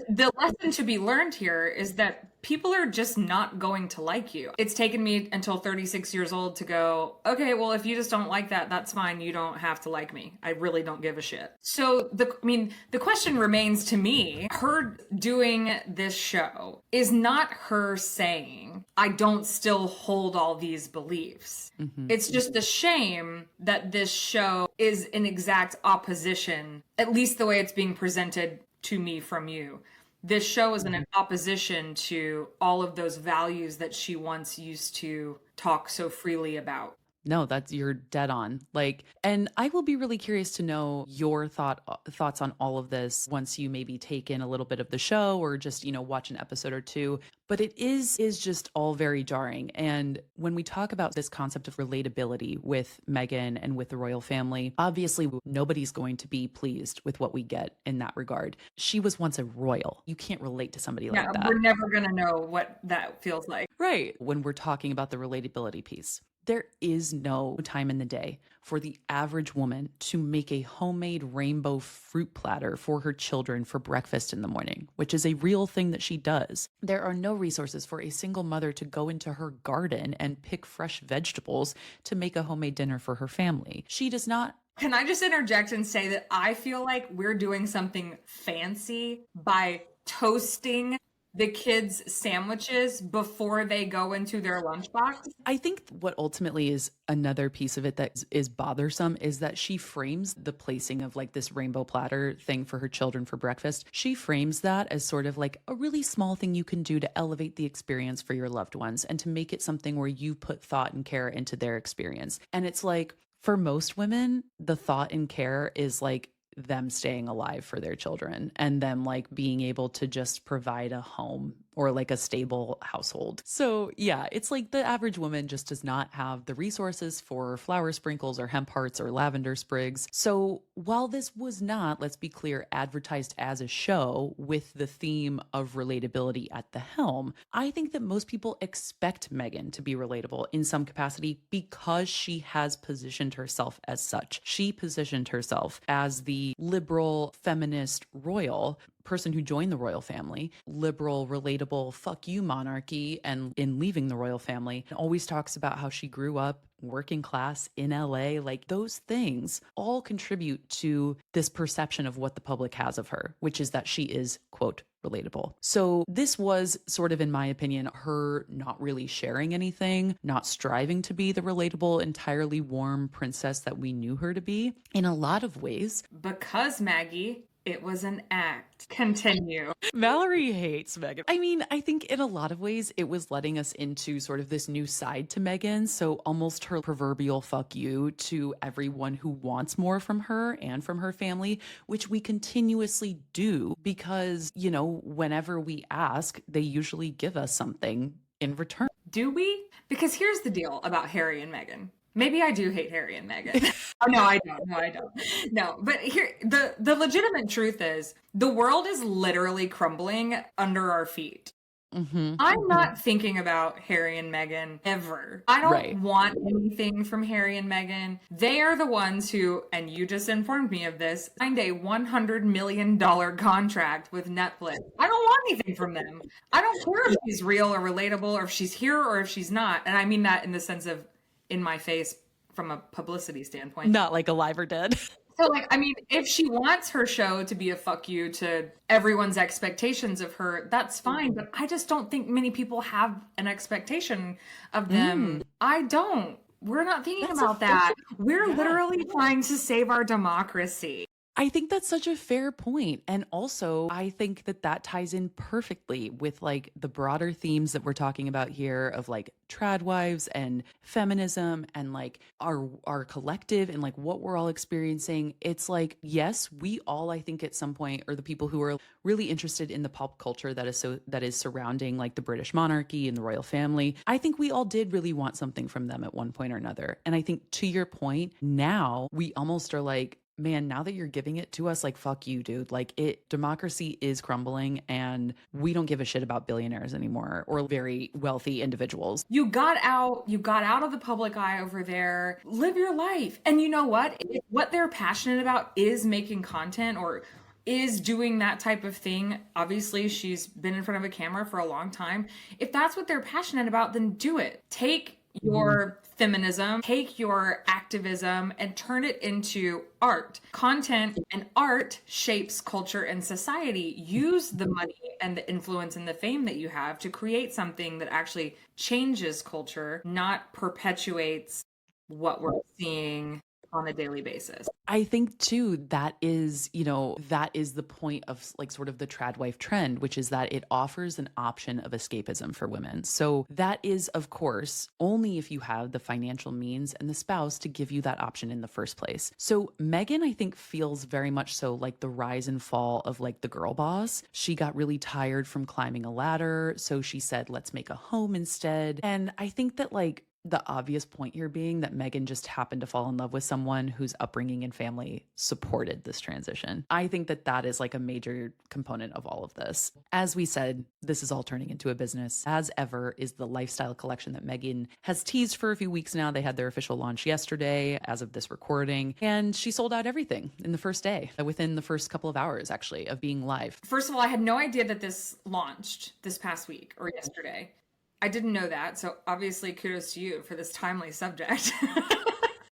[SPEAKER 2] The lesson to be learned here is that people are just not going to like you. It's taken me until 36 years old to go, okay, well, if you just don't like that, that's fine. You don't have to like me. I really don't give a shit. So the question remains to me, her doing this show is not her saying, I don't still hold all these beliefs. It's just a shame that this show is in exact opposition, at least the way it's being presented to me from you. This show is in opposition to all of those values that she once used to talk so freely about.
[SPEAKER 1] No, you're dead on. Like, and I will be really curious to know your thoughts on all of this once you maybe take in a little bit of the show or just, watch an episode or two. But it is just all very jarring. And when we talk about this concept of relatability with Meghan and with the royal family, obviously nobody's going to be pleased with what we get in that regard. She was once a royal. You can't relate to somebody like that.
[SPEAKER 2] We're never going to know what that feels like.
[SPEAKER 1] Right. When we're talking about the relatability piece. There is no time in the day for the average woman to make a homemade rainbow fruit platter for her children for breakfast in the morning, which is a real thing that she does. There are no resources for a single mother to go into her garden and pick fresh vegetables to make a homemade dinner for her family. She does not.
[SPEAKER 2] Can I just interject and say that I feel like we're doing something fancy by toasting the kids' sandwiches before they go into their lunchbox?
[SPEAKER 1] I think what ultimately is another piece of it that is bothersome is that she frames the placing of like this rainbow platter thing for her children for breakfast. She frames that as sort of like a really small thing you can do to elevate the experience for your loved ones and to make it something where you put thought and care into their experience. And it's like, for most women, the thought and care is like them staying alive for their children and them like being able to just provide a home or like a stable household. So yeah, it's like the average woman just does not have the resources for flower sprinkles or hemp hearts or lavender sprigs. So while this was not, let's be clear, advertised as a show with the theme of relatability at the helm, I think that most people expect Meghan to be relatable in some capacity because she has positioned herself as such. She positioned herself as the liberal, feminist royal person who joined the royal family, liberal, relatable, fuck you monarchy, and in leaving the royal family, always talks about how she grew up working class in LA. Like those things all contribute to this perception of what the public has of her, which is that she is, quote, relatable. So this was sort of, in my opinion, her not really sharing anything, not striving to be the relatable, entirely warm princess that we knew her to be in a lot of ways.
[SPEAKER 2] Because Maggie, it was an act. Continue.
[SPEAKER 1] Mallory hates Meghan. I mean, I think in a lot of ways it was letting us into sort of this new side to Meghan. So almost her proverbial fuck you to everyone who wants more from her and from her family, which we continuously do because, you know, whenever we ask, they usually give us something in return.
[SPEAKER 2] Do we? Because here's the deal about Harry and Meghan. Maybe I do hate Harry and Meghan. Oh, no, I don't. No, I don't. No, but here, the legitimate truth is the world is literally crumbling under our feet. I'm not thinking about Harry and Meghan ever. I don't want anything from Harry and Meghan. They are the ones who, and you just informed me of this, signed a $100 million contract with Netflix. I don't want anything from them. I don't care if she's real or relatable or if she's here or if she's not. And I mean that in the sense of in my face from a publicity standpoint.
[SPEAKER 1] Not like alive or dead.
[SPEAKER 2] So, like, I mean, if she wants her show to be a fuck you to everyone's expectations of her, that's fine. But I just don't think many people have an expectation of them. I don't. We're not thinking about that. We're literally trying to save our democracy.
[SPEAKER 1] I think that's such a fair point. And also, I think that that ties in perfectly with like the broader themes that we're talking about here of like Tradwives and feminism and like our collective and like what we're all experiencing. It's like, yes, we all, I think at some point, or the people who are really interested in the pop culture that is surrounding like the British monarchy and the royal family, I think we all did really want something from them at one point or another. And I think to your point, now we almost are like, man, now that you're giving it to us, like, fuck you, dude. Like democracy is crumbling and we don't give a shit about billionaires anymore or very wealthy individuals.
[SPEAKER 2] You got out of the public eye over there. Live your life. And you know what? If what they're passionate about is making content or is doing that type of thing. Obviously, she's been in front of a camera for a long time. If that's what they're passionate about, then do it. Take your feminism, take your activism and turn it into art. Content and art shapes culture and society. Use the money and the influence and the fame that you have to create something that actually changes culture, not perpetuates what we're seeing on a daily basis.
[SPEAKER 1] I think too, that is the point of like sort of the Tradwife trend, which is that it offers an option of escapism for women. So that is, of course, only if you have the financial means and the spouse to give you that option in the first place. So Meghan, I think, feels very much so like the rise and fall of like the girl boss. She got really tired from climbing a ladder. So she said, let's make a home instead. And I think that like, the obvious point here being that Meghan just happened to fall in love with someone whose upbringing and family supported this transition. I think that that is like a major component of all of this. As we said, this is all turning into a business. As ever is the lifestyle collection that Meghan has teased for a few weeks now. They had their official launch yesterday as of this recording, and she sold out everything in the first day, within the first couple of hours actually of being live.
[SPEAKER 2] First of all, I had no idea that this launched this past week or yesterday. I didn't know that, so obviously kudos to you for this timely subject.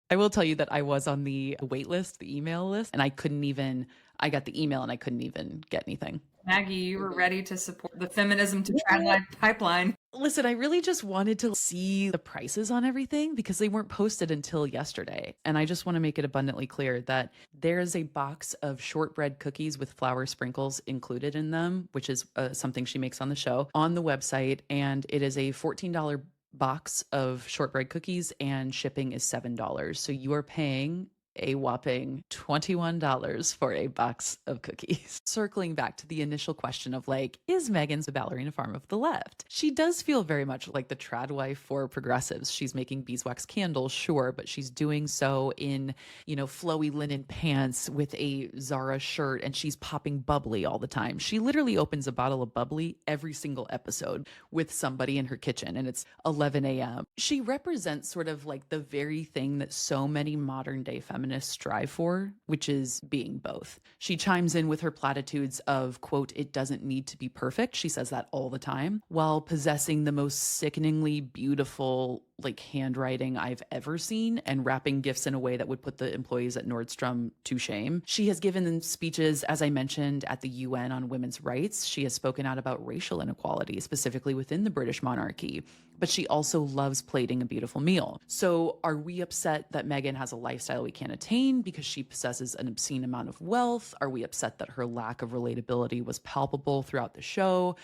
[SPEAKER 1] I will tell you that I was on the wait list, the email list, and I got the email and I couldn't even get anything.
[SPEAKER 2] Maggie, you were ready to support the feminism to Tradwife pipeline.
[SPEAKER 1] Listen, I really just wanted to see the prices on everything because they weren't posted until yesterday. And I just want to make it abundantly clear that there is a box of shortbread cookies with flour sprinkles included in them, which is something she makes on the show, on the website. And it is a $14 box of shortbread cookies and shipping is $7. So you are paying a whopping $21 for a box of cookies. Circling back to the initial question of like, is Meghan's a ballerina farm of the left? She does feel very much like the Tradwife for progressives. She's making beeswax candles, sure, but she's doing so in, flowy linen pants with a Zara shirt, and she's popping bubbly all the time. She literally opens a bottle of bubbly every single episode with somebody in her kitchen, and it's 11 a.m. She represents sort of like the very thing that so many modern day feminists strive for, which is being both. She chimes in with her platitudes of, quote, "it doesn't need to be perfect." She says that all the time, while possessing the most sickeningly beautiful handwriting I've ever seen and wrapping gifts in a way that would put the employees at Nordstrom to shame. She has given speeches, as I mentioned, at the UN on women's rights. She has spoken out about racial inequality, specifically within the British monarchy, but she also loves plating a beautiful meal. So are we upset that Meghan has a lifestyle we can't attain because she possesses an obscene amount of wealth? Are we upset that her lack of relatability was palpable throughout the show,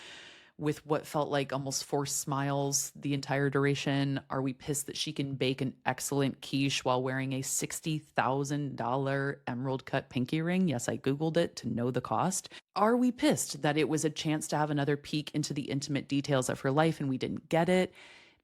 [SPEAKER 1] with what felt like almost forced smiles the entire duration? Are we pissed that she can bake an excellent quiche while wearing a $60,000 emerald cut pinky ring? Yes, I Googled it to know the cost. Are we pissed that it was a chance to have another peek into the intimate details of her life and we didn't get it?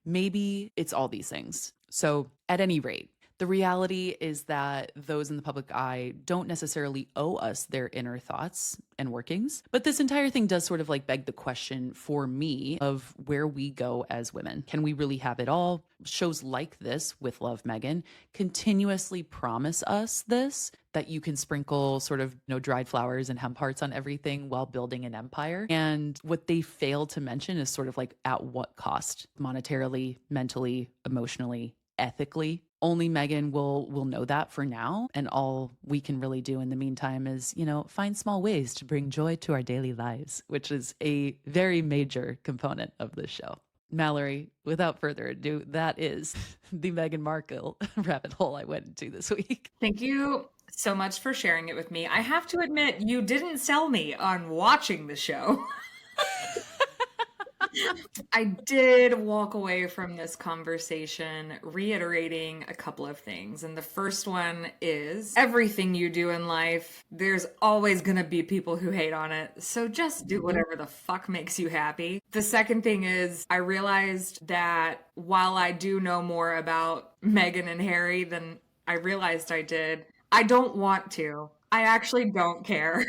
[SPEAKER 1] Maybe it's all these things. So at any rate, the reality is that those in the public eye don't necessarily owe us their inner thoughts and workings. But this entire thing does sort of beg the question for me of where we go as women. Can we really have it all? Shows like this with Love Meghan continuously promise us this, that you can sprinkle sort of dried flowers and hemp hearts on everything while building an empire. And what they fail to mention is sort of at what cost? Monetarily, mentally, emotionally, ethically. Only Meghan will know that for now. And all we can really do in the meantime is, find small ways to bring joy to our daily lives, which is a very major component of this show. Mallory, without further ado, that is the Meghan Markle rabbit hole I went into this week.
[SPEAKER 2] Thank you so much for sharing it with me. I have to admit, you didn't sell me on watching the show. I did walk away from this conversation reiterating a couple of things. And the first one is everything you do in life, there's always going to be people who hate on it. So just do whatever the fuck makes you happy. The second thing is I realized that while I do know more about Meghan and Harry than I realized I did, I don't want to. I actually don't care.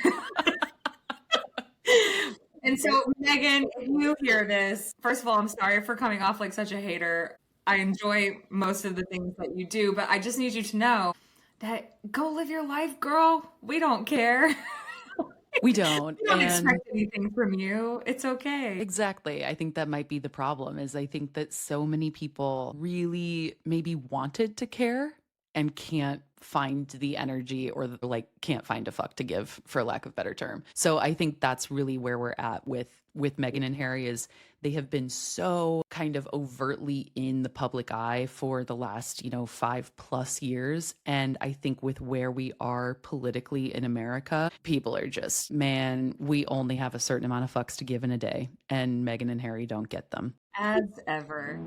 [SPEAKER 2] And so, Meghan, if you hear this, first of all, I'm sorry for coming off like such a hater. I enjoy most of the things that you do, but I just need you to know that go live your life, girl. We don't care.
[SPEAKER 1] We don't.
[SPEAKER 2] We don't expect anything from you. It's okay.
[SPEAKER 1] Exactly. I think that might be the problem, is I think that so many people really maybe wanted to care and can't find the energy, or can't find a fuck to give, for lack of a better term. So I think that's really where we're at with Meghan and Harry, is they have been so kind of overtly in the public eye for the last, 5+ years. And I think with where we are politically in America, people are just, man, we only have a certain amount of fucks to give in a day. And Meghan and Harry don't get them.
[SPEAKER 2] As ever.